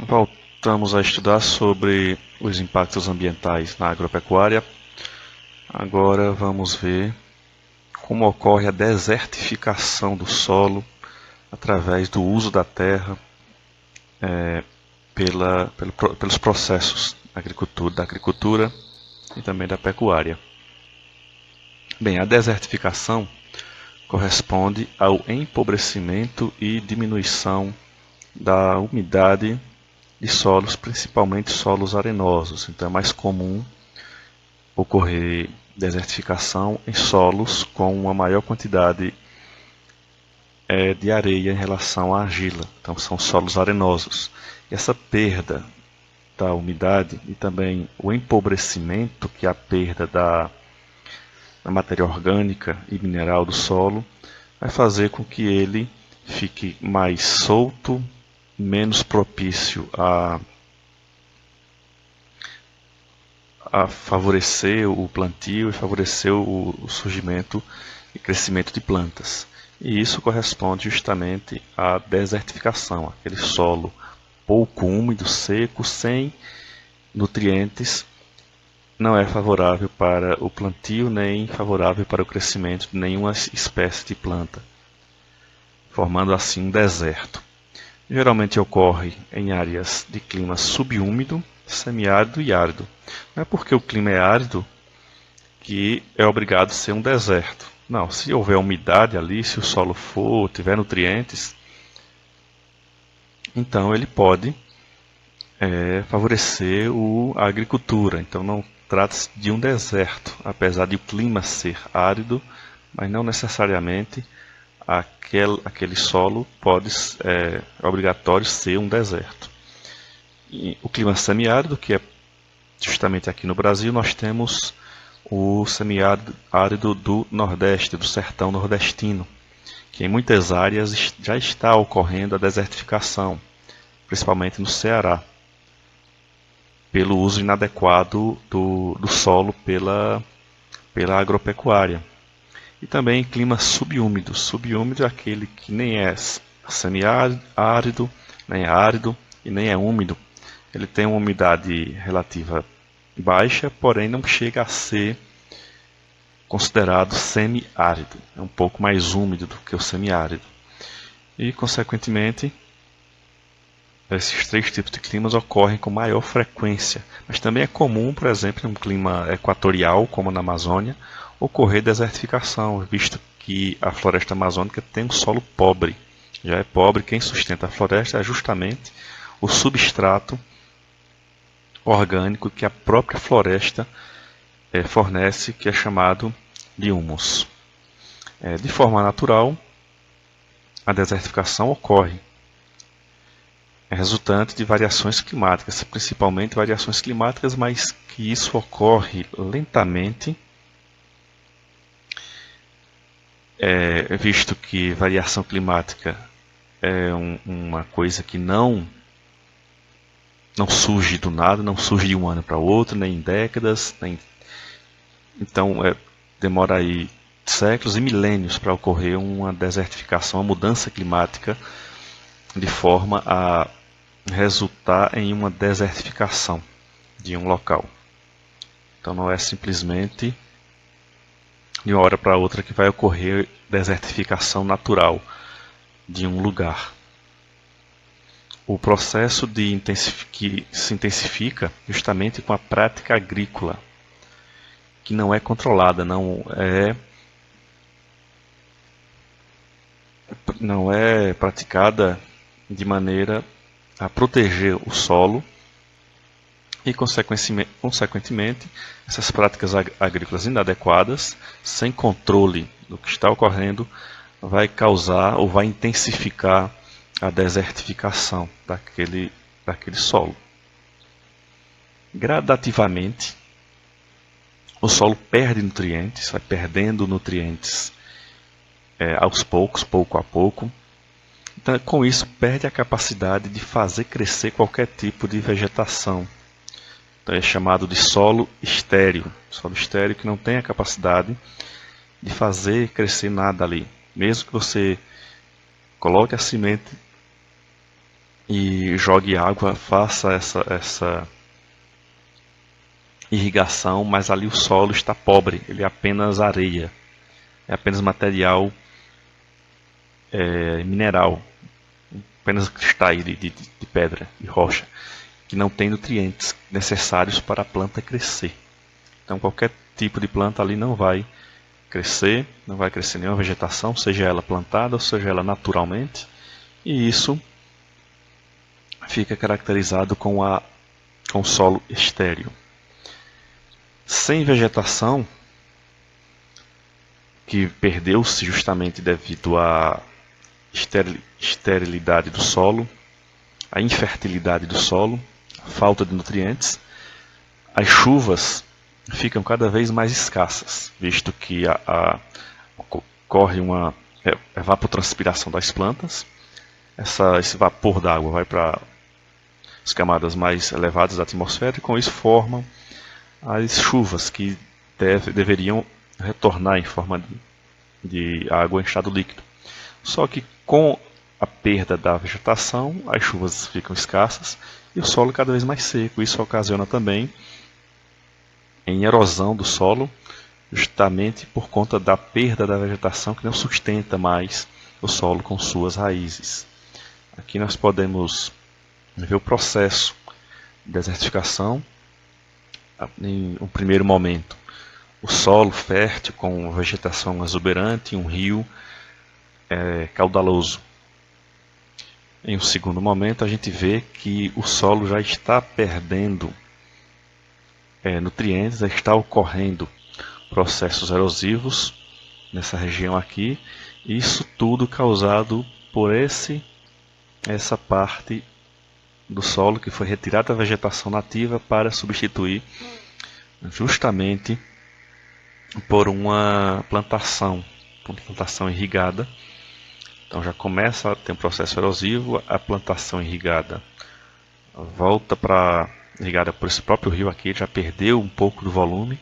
Voltamos a estudar sobre os impactos ambientais na agropecuária. Agora vamos ver como ocorre a desertificação do solo através do uso da terra pelos processos da agricultura e também da pecuária. Bem, a desertificação corresponde ao empobrecimento e diminuição da umidade de solos, principalmente solos arenosos. Então é mais comum ocorrer desertificação em solos com uma maior quantidade de areia em relação à argila. Então são solos arenosos. E essa perda da umidade e também o empobrecimento, que é a perda da matéria orgânica e mineral do solo, vai fazer com que ele fique mais solto, menos propício a favorecer o plantio e favorecer o surgimento e crescimento de plantas. E isso corresponde justamente à desertificação, aquele solo pouco úmido, seco, sem nutrientes, não é favorável para o plantio nem favorável para o crescimento de nenhuma espécie de planta, formando assim um deserto. Geralmente ocorre em áreas de clima subúmido, semiárido e árido. Não é porque o clima é árido que é obrigado a ser um deserto. Não, se houver umidade ali, se o solo tiver nutrientes, então ele pode favorecer a agricultura. Então não trata-se de um deserto, apesar de o clima ser árido, mas não necessariamente aquele solo é obrigatório ser um deserto. E o clima semiárido, que é justamente aqui no Brasil, nós temos o semiárido do Nordeste, do sertão nordestino, que em muitas áreas já está ocorrendo a desertificação, principalmente no Ceará, pelo uso inadequado do solo pela agropecuária. E também clima subúmido. Subúmido é aquele que nem é semiárido, nem é árido e nem é úmido. Ele tem uma umidade relativa baixa, porém não chega a ser considerado semiárido. É um pouco mais úmido do que o semiárido. E, consequentemente, esses três tipos de climas ocorrem com maior frequência. Mas também é comum, por exemplo, em um clima equatorial, como na Amazônia, ocorrer desertificação, visto que a floresta amazônica tem um solo pobre. Já é pobre, quem sustenta a floresta é justamente o substrato orgânico que a própria floresta fornece, que é chamado de humus. De forma natural, a desertificação ocorre. É resultante de variações climáticas, principalmente variações climáticas, mas que isso ocorre lentamente, visto que variação climática é uma coisa que não surge do nada, não surge de um ano para o outro, nem em décadas, então demora aí séculos e milênios para ocorrer uma desertificação, uma mudança climática, de forma a resultar em uma desertificação de um local. Então não é simplesmente de uma hora para outra que vai ocorrer desertificação natural de um lugar. O processo que se intensifica justamente com a prática agrícola, que não é controlada, não é praticada de maneira a proteger o solo e, consequentemente, essas práticas agrícolas inadequadas, sem controle do que está ocorrendo, vai causar ou vai intensificar a desertificação daquele solo. Gradativamente, o solo perde nutrientes, vai perdendo nutrientes aos poucos, pouco a pouco. Então, com isso, perde a capacidade de fazer crescer qualquer tipo de vegetação. Então, é chamado de solo estéril. Solo estéril que não tem a capacidade de fazer crescer nada ali. Mesmo que você coloque a semente e jogue água, faça essa irrigação, mas ali o solo está pobre, ele é apenas areia, é apenas material mineral, apenas cristais de pedra, de rocha, que não tem nutrientes necessários para a planta crescer. Então qualquer tipo de planta ali não vai crescer nenhuma vegetação, seja ela plantada ou seja ela naturalmente, e isso fica caracterizado com o solo estéril. Sem vegetação, que perdeu-se justamente devido à esterilidade do solo, à infertilidade do solo, à falta de nutrientes, as chuvas ficam cada vez mais escassas, visto que ocorre uma evapotranspiração das plantas, esse vapor d'água vai para as camadas mais elevadas da atmosfera e com isso formam as chuvas que deveriam retornar em forma de água em estado líquido. Só que com a perda da vegetação, as chuvas ficam escassas e o solo cada vez mais seco. Isso ocasiona também em erosão do solo, justamente por conta da perda da vegetação que não sustenta mais o solo com suas raízes. Aqui nós podemos ver o processo de desertificação em um primeiro momento. O solo fértil com vegetação exuberante, um rio caudaloso. Em um segundo momento a gente vê que o solo já está perdendo nutrientes, já está ocorrendo processos erosivos nessa região aqui, isso tudo causado por essa parte do solo que foi retirada da vegetação nativa para substituir justamente por uma plantação irrigada. Então já começa a ter um processo erosivo, a plantação irrigada volta para irrigada por esse próprio rio aqui, já perdeu um pouco do volume,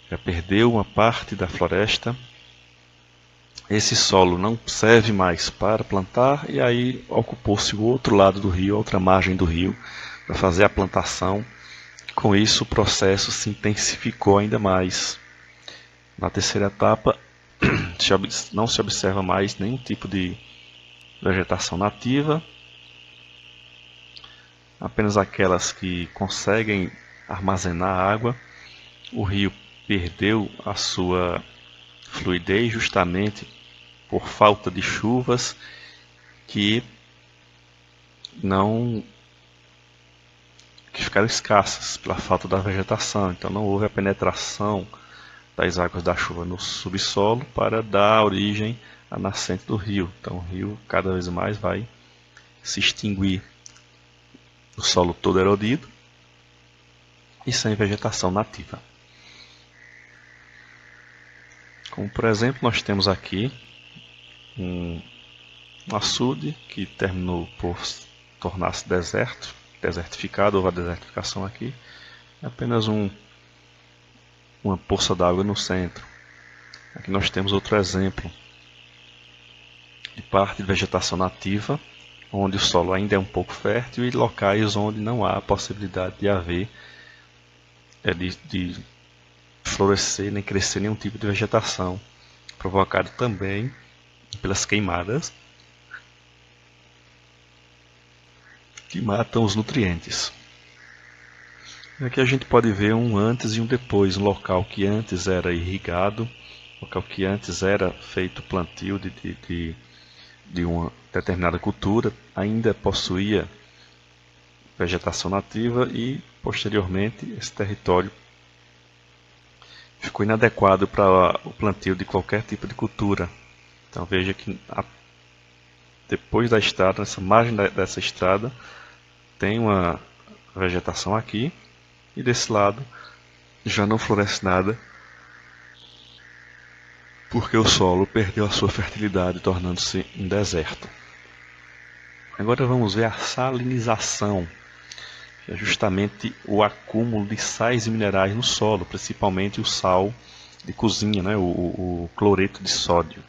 já perdeu uma parte da floresta. Esse solo não serve mais para plantar e aí ocupou-se o outro lado do rio, a outra margem do rio, para fazer a plantação. Com isso o processo se intensificou ainda mais. Na terceira etapa não se observa mais nenhum tipo de vegetação nativa, apenas aquelas que conseguem armazenar água. O rio perdeu a sua fluidez justamente por falta de chuvas que ficaram escassas pela falta da vegetação. Então não houve a penetração das águas da chuva no subsolo para dar origem à nascente do rio. Então o rio cada vez mais vai se extinguir. O solo todo erodido e sem vegetação nativa. Como por exemplo nós temos aqui um açude que terminou por tornar-se desertificado, houve a desertificação aqui, apenas uma poça d'água no centro. Aqui nós temos outro exemplo de parte de vegetação nativa, onde o solo ainda é um pouco fértil e locais onde não há possibilidade de haver, de florescer nem crescer nenhum tipo de vegetação, provocado também pelas queimadas que matam os nutrientes. Aqui a gente pode ver um antes e um depois, um local que antes era irrigado, local que antes era feito plantio de uma determinada cultura, ainda possuía vegetação nativa e posteriormente esse território ficou inadequado para o plantio de qualquer tipo de cultura. Então veja que depois da estrada, nessa margem dessa estrada, tem uma vegetação aqui e desse lado já não floresce nada, porque o solo perdeu a sua fertilidade, tornando-se um deserto. Agora vamos ver a salinização, que é justamente o acúmulo de sais e minerais no solo, principalmente o sal de cozinha, o cloreto de sódio.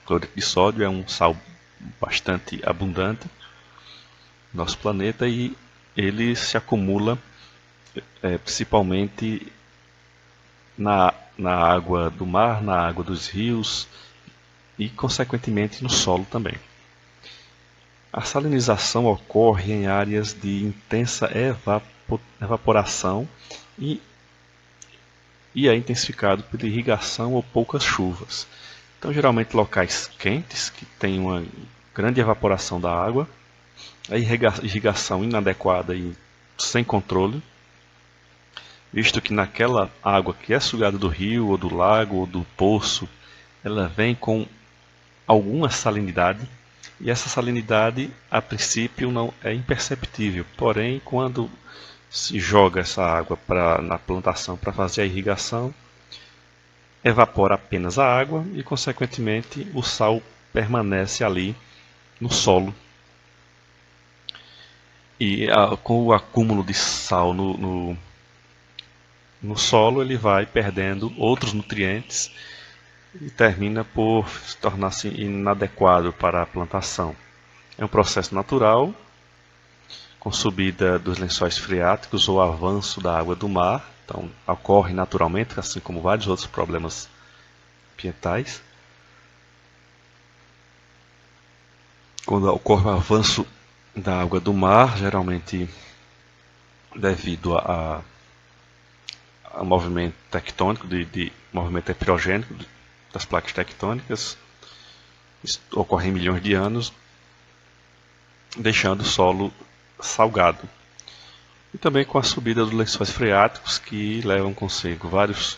O cloreto de sódio é um sal bastante abundante no nosso planeta, e ele se acumula principalmente na água do mar, na água dos rios e, consequentemente, no solo também. A salinização ocorre em áreas de intensa evaporação e é intensificado por irrigação ou poucas chuvas. Então, geralmente, locais quentes, que têm uma grande evaporação da água, a irrigação inadequada e sem controle, visto que naquela água que é sugada do rio, ou do lago, ou do poço, ela vem com alguma salinidade, e essa salinidade, a princípio, não é imperceptível. Porém, quando se joga essa água na plantação para fazer a irrigação, evapora apenas a água e, consequentemente, o sal permanece ali no solo. E com o acúmulo de sal no solo, ele vai perdendo outros nutrientes e termina por se tornar-se inadequado para a plantação. É um processo natural, com subida dos lençóis freáticos ou avanço da água do mar. Então, ocorre naturalmente, assim como vários outros problemas ambientais. Quando ocorre o avanço da água do mar, geralmente devido a movimento tectônico, de movimento heterogêneo das placas tectônicas, isso ocorre em milhões de anos, deixando o solo salgado. E também com a subida dos lençóis freáticos, que levam consigo vários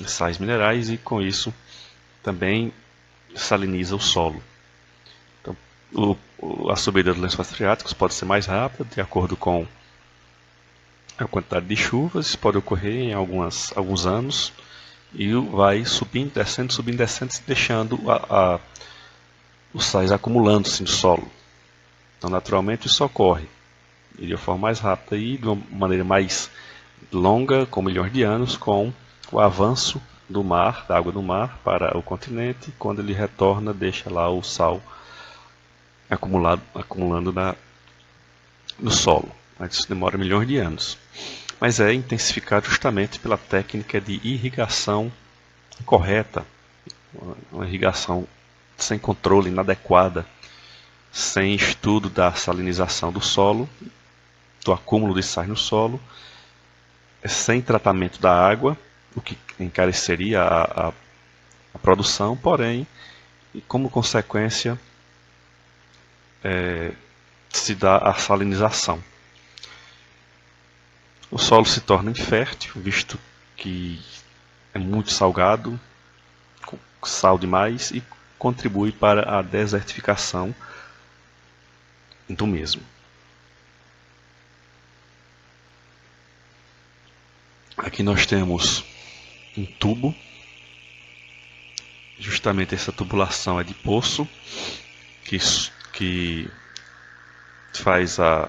sais minerais, e com isso também saliniza o solo. Então, a subida dos lençóis freáticos pode ser mais rápida, de acordo com a quantidade de chuvas. Isso pode ocorrer em alguns anos, e vai subindo, descendo, deixando os sais acumulando-se no solo. Então, naturalmente, isso ocorre de uma forma mais rápida e de uma maneira mais longa, com milhões de anos, com o avanço do mar, da água do mar, para o continente. Quando ele retorna, deixa lá o sal acumulando no solo. Mas isso demora milhões de anos. Mas é intensificado justamente pela técnica de irrigação incorreta, uma irrigação sem controle, inadequada, sem estudo da salinização do solo, do acúmulo de sais no solo, sem tratamento da água, o que encareceria a produção, porém, e como consequência, se dá a salinização. O solo se torna infértil, visto que é muito salgado, com sal demais, e contribui para a desertificação do mesmo. Aqui nós temos um tubo. Justamente essa tubulação é de poço, que faz a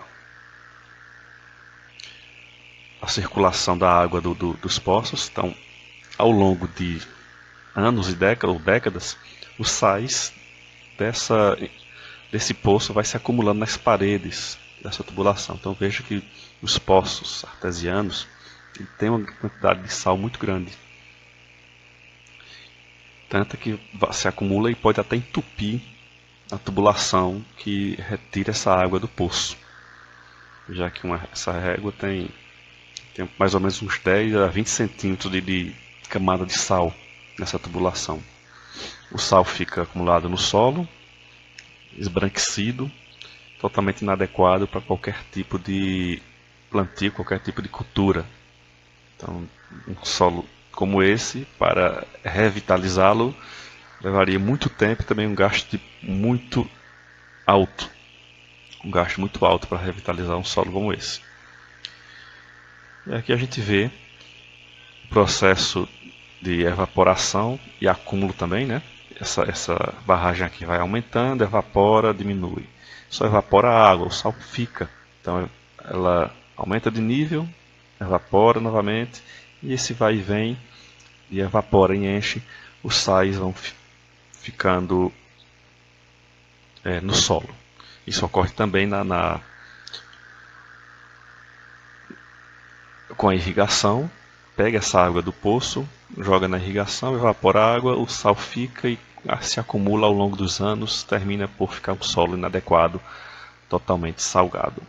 circulação da água dos poços. Então, ao longo de anos e décadas, os sais desse poço vai se acumulando nas paredes dessa tubulação. Então, veja que os poços artesianos têm uma quantidade de sal muito grande, tanto que se acumula e pode até entupir a tubulação que retira essa água do poço, já que essa régua tem mais ou menos uns 10 a 20 centímetros de camada de sal nessa tubulação. O sal fica acumulado no solo, esbranquiçido, totalmente inadequado para qualquer tipo de plantio, qualquer tipo de cultura. Então, um solo como esse, para revitalizá-lo, levaria muito tempo e também um gasto muito alto. Um gasto muito alto para revitalizar um solo como esse. E aqui a gente vê o processo de evaporação e acúmulo também, né? Essa barragem aqui vai aumentando, evapora, diminui. Só evapora a água, o sal fica. Então ela aumenta de nível, evapora novamente, e esse vai e vem, e evapora e enche, os sais vão ficando no solo. Isso ocorre também com a irrigação. Pega essa água do poço, joga na irrigação, evapora a água, o sal fica e se acumula ao longo dos anos, termina por ficar um solo inadequado, totalmente salgado.